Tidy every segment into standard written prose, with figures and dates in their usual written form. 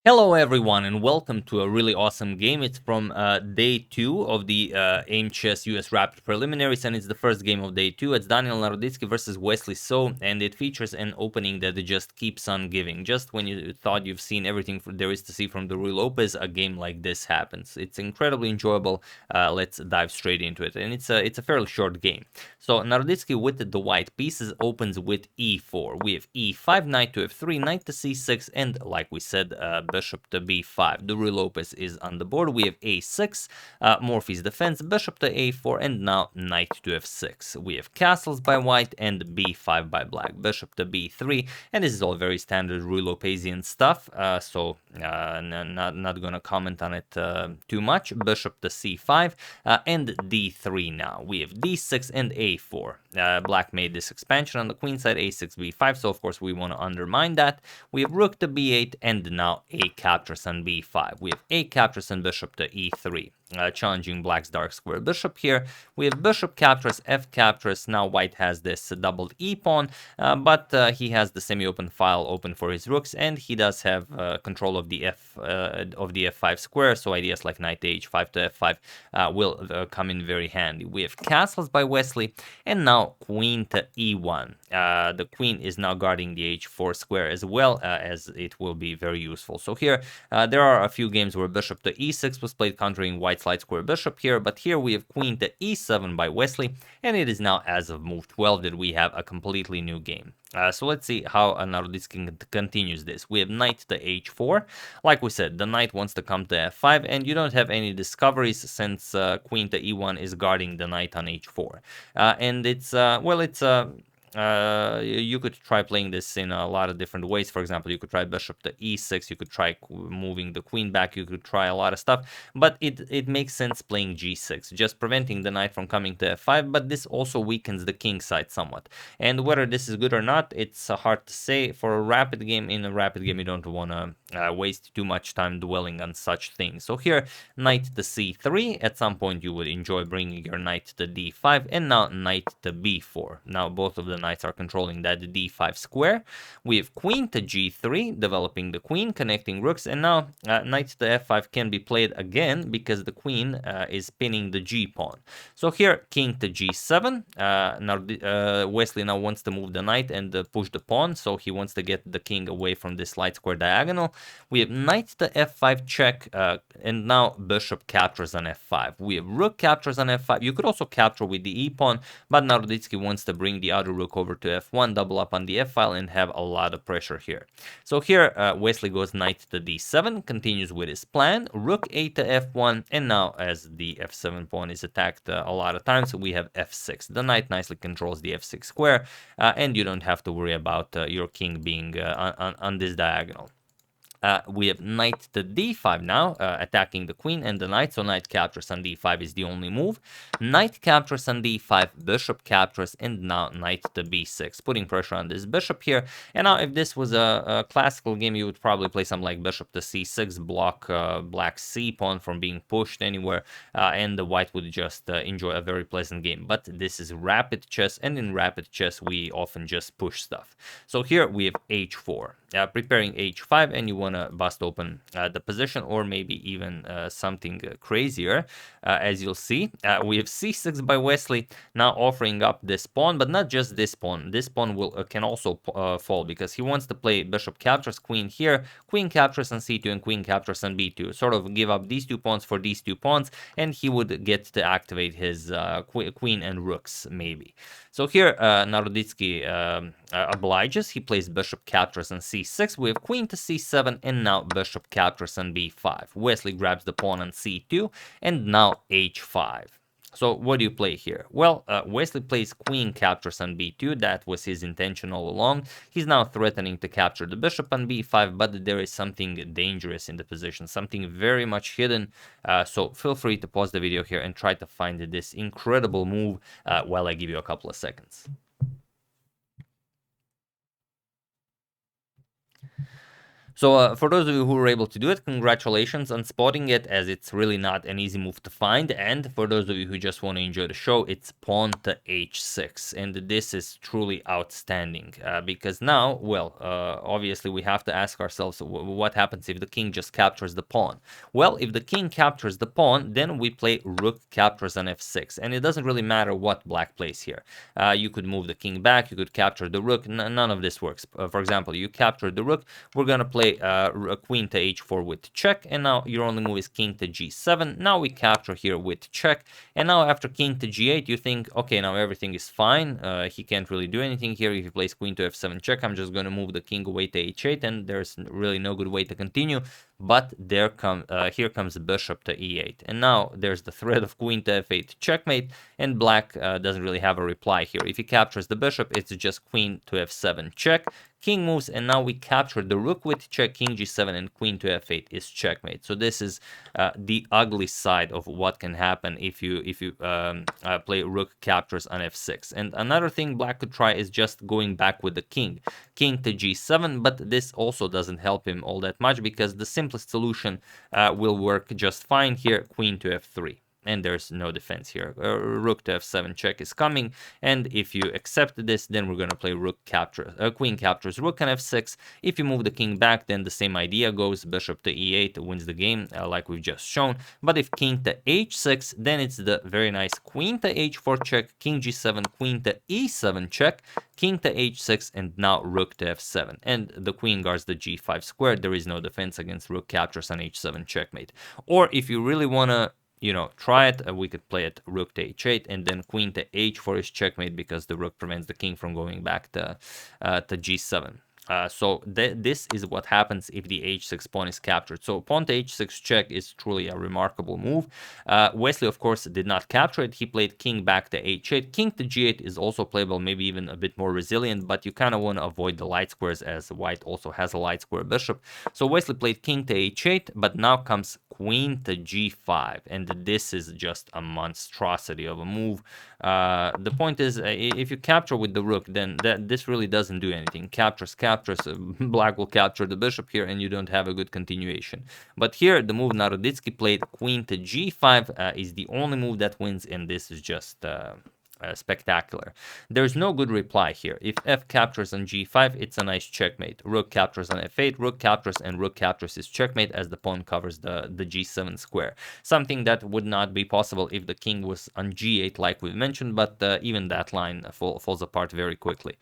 Hello everyone and welcome to a really awesome game. It's from day 2 of the Aimchess US Rapid Preliminaries, and it's the first game of day 2. It's Naroditsky versus Wesley and it features an opening that just keeps on giving. Just when you thought you've seen everything there is to see from the Ruy Lopez, a game like this happens. It's incredibly enjoyable. Let's dive straight into it, and it's a fairly short game. So Naroditsky with the white pieces opens with e4. We have e5, knight to f3, knight to c6, and like we said, bishop to b5. The Ruy Lopez is on the board. We have a6, Morphy's defense, bishop to a4, and now knight to f6. We have castles by white and b5 by black, bishop to b3, and this is all very standard Ruy Lopezian stuff, so not gonna comment on it too much. Bishop to c5 and d3 now. We have d6 and a4. Black made this expansion on the queen side, a6, b5, so of course we want to undermine that. We have rook to b8, and now a captures on b5. We have a captures and bishop to e3. Challenging black's dark square bishop here. We have bishop captures, f captures. Now white has this doubled e pawn, but he has the semi-open file open for his rooks, and he does have control of the f5 square. So ideas like knight to h5 to f5 will come in very handy. We have castles by Wesley, and now queen to e1. The queen is now guarding the h4 square as well, as it will be very useful. So here there are a few games where bishop to e6 was played countering white's light square bishop here, but here we have queen to e7 by Wesley, and it is now as of move 12 that we have a completely new game. So let's see how Naroditsky continues this. We have knight to h4. Like we said, the knight wants to come to f5, and you don't have any discoveries since queen to e1 is guarding the knight on h4. And it's, you could try playing this in a lot of different ways. For example, you could try bishop to e6, you could try moving the queen back, you could try a lot of stuff, but it makes sense playing g6, just preventing the knight from coming to f5, but this also weakens the king side somewhat. And whether this is good or not, it's hard to say. For a rapid game, in a rapid game, you don't want to waste too much time dwelling on such things. So here, knight to c3, at some point you would enjoy bringing your knight to d5, and now knight to b4. Now both of the knights are controlling that d5 square. We have queen to g3, developing the queen, connecting rooks, and now knight to f5 can be played again because the queen is pinning the g pawn. So here, king to g7. Wesley now wants to move the knight and push the pawn, so he wants to get the king away from this light square diagonal. We have knight to f5 check, and now bishop captures on f5. We have rook captures on f5. You could also capture with the e pawn, but Naroditsky wants to bring the other rook over to f1, double up on the f file, and have a lot of pressure here. So here, Wesley goes knight to d7, continues with his plan, rook a to f1, and now as the f7 pawn is attacked a lot of times, we have f6. The knight nicely controls the f6 square, and you don't have to worry about your king being on this diagonal. We have knight to d5 now, attacking the queen and the knight, so knight captures on d5 is the only move. Knight captures on d5, bishop captures, and now knight to b6, putting pressure on this bishop here. And now if this was a classical game, you would probably play something like bishop to c6, block black c pawn from being pushed anywhere, and the white would just enjoy a very pleasant game. But this is rapid chess, and in rapid chess we often just push stuff. So here we have h4. Preparing h5, and you want to bust open the position, or maybe even something crazier. As you'll see, we have c6 by Wesley, now offering up this pawn, but not just this pawn. This pawn can also fall, because he wants to play bishop captures queen here, queen captures on c2, and queen captures on b2. Sort of give up these two pawns for these two pawns, and he would get to activate his queen and rooks, maybe. So here, Naroditsky obliges. He plays bishop captures on c6. We have queen to c7, and now bishop captures on b5. Wesley grabs the pawn on c2, and now h5. So what do you play here? Well, Wesley plays queen captures on b2. That was his intention all along. He's now threatening to capture the bishop on b5, but there is something dangerous in the position, something very much hidden. So feel free to pause the video here and try to find this incredible move while I give you a couple of seconds. So for those of you who were able to do it, congratulations on spotting it, as it's really not an easy move to find. And for those of you who just want to enjoy the show, it's pawn to h6, and this is truly outstanding because now, well, obviously we have to ask ourselves what happens if the king just captures the pawn. Well, if the king captures the pawn, then we play rook captures on f6, and it doesn't really matter what black plays here. You could move the king back, you could capture the rook, none of this works. For example, you capture the rook, we're gonna play queen to h4 with check, and now your only move is king to g7. Now we capture here with check, and now after king to g8, you think, okay, now everything is fine. He can't really do anything here. If he plays queen to f7 check, I'm just gonna move the king away to h8, and there's really no good way to continue. But here comes the bishop to e8, and now there's the threat of queen to f8 checkmate, and black doesn't really have a reply here. If he captures the bishop, it's just queen to f7 check, king moves, and now we capture the rook with check, king g7, and queen to f8 is checkmate. So this is the ugly side of what can happen if you play rook captures on f6. And another thing black could try is just going back with the king to g7, but this also doesn't help him all that much, because the simplest solution will work just fine here, queen to f3. And there's no defense here. Rook to f7 check is coming, and if you accept this, then we're gonna play rook captures, queen captures rook on f6. If you move the king back, then the same idea goes. Bishop to e8 wins the game, like we've just shown. But if king to h6, then it's the very nice queen to h4 check, king g7, queen to e7 check, king to h6, and now rook to f7. And the queen guards the g5 square. There is no defense against rook captures on h7 checkmate. Or if you really wanna try it, we could play it rook to h8, and then queen to h4 is checkmate, because the rook prevents the king from going back to g7. So this is what happens if the h6 pawn is captured. So pawn to h6 check is truly a remarkable move. Wesley, of course, did not capture it. He played king back to h8. King to g8 is also playable, maybe even a bit more resilient, but you kind of want to avoid the light squares, as white also has a light square bishop. So Wesley played king to h8, but now comes queen to g5, and this is just a monstrosity of a move. The point is, if you capture with the rook, then this really doesn't do anything. Captures, black will capture the bishop here, and you don't have a good continuation. But here, the move Naroditsky played, queen to g5, is the only move that wins, and this is just spectacular. There's no good reply here. If f captures on g5, it's a nice checkmate. Rook captures on f8, rook captures, and rook captures is checkmate, as the pawn covers the g7 square. Something that would not be possible if the king was on g8, like we mentioned, but even that line falls apart very quickly.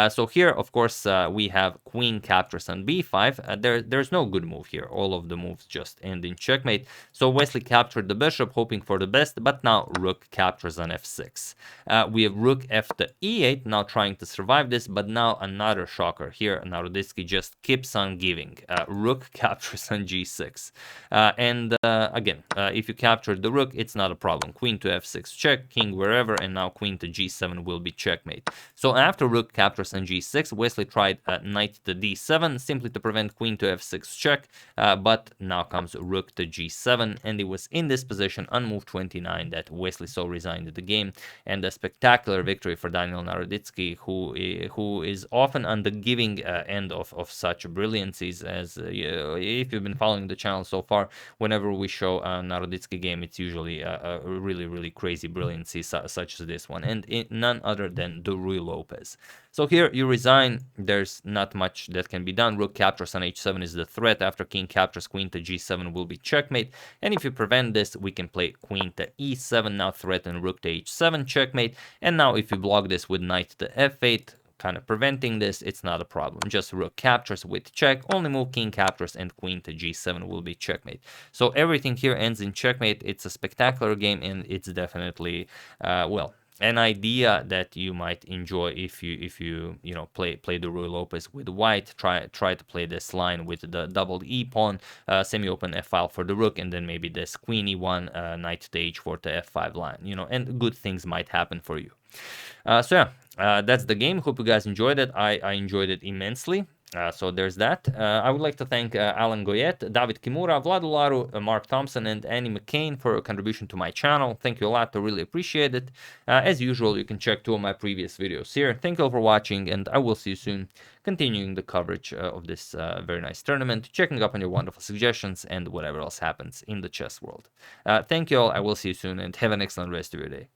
So here, of course, we have queen captures on b5. There's no good move here. All of the moves just end in checkmate. So Wesley captured the bishop, hoping for the best, but now rook captures on f6. We have rook f to e8, now trying to survive this, but now another shocker here. Naroditsky just keeps on giving. Rook captures on g6. Again, if you capture the rook, it's not a problem. Queen to f6 check, king wherever, and now queen to g7 will be checkmate. So after rook captures on g6, Wesley tried knight to d7, simply to prevent queen to f6 check, but now comes rook to g7, and it was in this position on move 29 that Wesley so resigned the game, and a spectacular victory for Daniel Naroditsky, who is often on the giving end of such brilliancies. As if you've been following the channel so far, whenever we show a Naroditsky game, it's usually a really crazy brilliancy such as this one, and none other than the Ruy Lopez. So here you resign. There's not much that can be done. Rook captures on h7 is the threat. After king captures, queen to g7 will be checkmate. And if you prevent this, we can play queen to e7, now threaten rook to h7 checkmate. And now if you block this with knight to f8, kind of preventing this, it's not a problem. Just rook captures with check, only move king captures, and queen to g7 will be checkmate. So everything here ends in checkmate. It's a spectacular game, and it's definitely, well, an idea that you might enjoy if you play the Ruy Lopez with white. Try to play this line with the doubled e pawn, semi-open f file for the rook, and then maybe this queen e1, knight to h4 to f5 line, and good things might happen for you. So yeah, that's the game. Hope you guys enjoyed it. I enjoyed it immensely. So there's that. I would like to thank Alan Goyet, David Kimura, Vlad Ularu, Mark Thompson, and Annie McCain for a contribution to my channel. Thank you a lot. I really appreciate it. As usual, you can check 2 of my previous videos here. Thank you all for watching, and I will see you soon, continuing the coverage of this very nice tournament, checking up on your wonderful suggestions, and whatever else happens in the chess world. Thank you all. I will see you soon, and have an excellent rest of your day.